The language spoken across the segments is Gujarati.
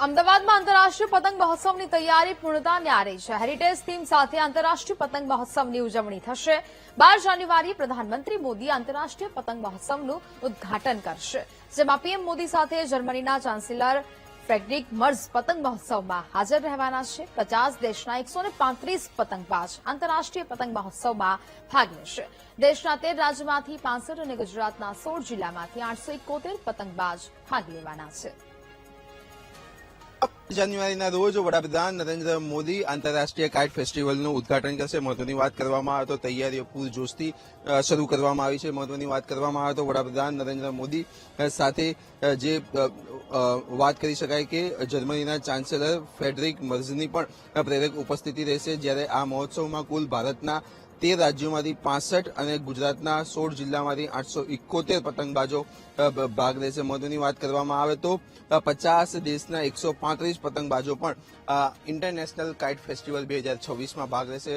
અમદાવાદમાં આંતરરાષ્ટ્રીય પતંગ મહોત્સવની તૈયારી પૂર્ણતાને આરે છે. હેરિટેજ થીમ સાથે આંતરરાષ્ટ્રીય પતંગ મહોત્સવની ઉજવણી થશે. 12 જાન્યુઆરીએ પ્રધાનમંત્રી મોદી આંતરરાષ્ટ્રીય પતંગ મહોત્સવનું ઉદઘાટન કરશે, જેમાં પીએમ મોદી સાથે જર્મનીના ચાન્સેલર ફ્રેડરિક મર્ઝ પતંગ મહોત્સવમાં હાજર રહેવાના છે. 50 દેશના 135 પતંગબાજ આંતરરાષ્ટ્રીય પતંગ મહોત્સવમાં ભાગ લેશે. દેશના 13 રાજ્યમાંથી 65 અને ગુજરાતના 16 જિલ્લામાંથી 871 પતંગબાજ ભાગ લેવાના છે. જાન્યુઆરીના રોજ વડાપ્રધાન નરેન્દ્ર મોદી આંતરરાષ્ટ્રીય કાઇટ ફેસ્ટિવલનું ઉદઘાટન કરશે. મહત્વની વાત કરવામાં આવે તો તૈયારીઓ પૂરજોશથી શરૂ કરવામાં આવી છે. મહત્વની વાત કરવામાં આવે તો વડાપ્રધાન નરેન્દ્ર મોદી સાથે જે વાત કરી શકાય કે જર્મનીના ચાન્સેલર ફ્રેડરિક મર્ઝની પણ પ્રેરક ઉપસ્થિતિ રહેશે. જ્યારે આ મહોત્સવમાં કુલ ભારતના 13 રાજ્યોમાંથી 65 અને ગુજરાતના 16 જિલ્લામાંથી 871 પતંગબાજો ભાગ લેશે. મહત્વની વાત કરવામાં આવે તો 50 દેશના 135 પતંગબાજો પણ ઇન્ટરનેશનલ કાઇટ ફેસ્ટિવલ 2026માં ભાગ લેશે.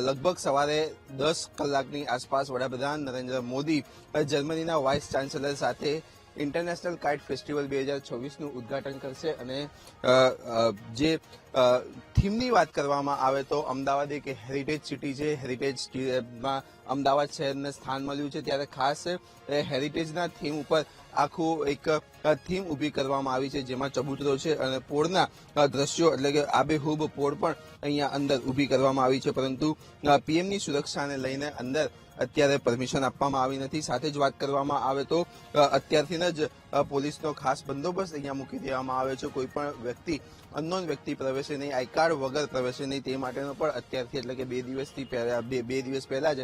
લગભગ સવારે 10 કલાકની આસપાસ વડાપ્રધાન નરેન્દ્ર મોદી જર્મનીના વાઇસ ચાન્સેલર સાથે ઇન્ટરનેશનલ કાઇટ ફેસ્ટિવલ 2026નું ઉદઘાટન કરશે. અને જે થીમની વાત કરવામાં આવે તો અમદાવાદ એક હેરિટેજ સિટી છે. હેરિટેજમાં અમદાવાદ શહેરને સ્થાન મળ્યું છે, ત્યારે ખાસ હેરિટેજના થીમ ઉપર આખું એક થીમ ઊભી કરવામાં આવી છે, જેમાં ચબૂતરો છે અને પોળના દ્રશ્યો એટલે કે આબેહૂબ પોળ પણ અહીંયા અંદર ઊભી કરવામાં આવી છે. પરંતુ પીએમની સુરક્ષાને લઈને અંદર અત્યારે પરમિશન આપવામાં આવી નથી. સાથે જ વાત કરવામાં આવે તો અત્યારથી જ પોલીસનો ખાસ બંદોબસ્ત અહીંયા મૂકી દેવામાં આવ્યો છે. કોઈ પણ વ્યક્તિ અનનોન વ્યક્તિ પ્રવેશે નહીં, આઈ કાર્ડ વગર પ્રવેશે નહીં, તે માટેનો પણ અત્યારથી એટલે કે 2 દિવસ પહેલા જ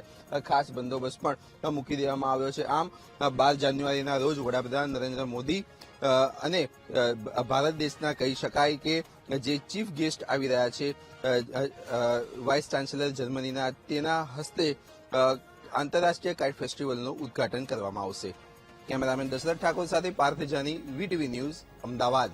ખાસ બંદોબસ્ત પણ મૂકી દેવામાં આવ્યો છે. આમ 12 જાન્યુઆરીના રોજ વડાપ્રધાન નરેન્દ્ર મોદી અને ભારત દેશના કહી શકાય કે જે ચીફ ગેસ્ટ આવી રહ્યા છે વાઇસ ચાન્સેલર જર્મનીના, તેના હસ્તે આંતરરાષ્ટ્રીય કાઇટ ફેસ્ટિવલનું ઉદઘાટન કરવામાં આવશે. કેમેરામેન દશરથ ઠાકોર સાથે પાર્થ જાની, વીટીવી ન્યૂઝ, અમદાવાદ.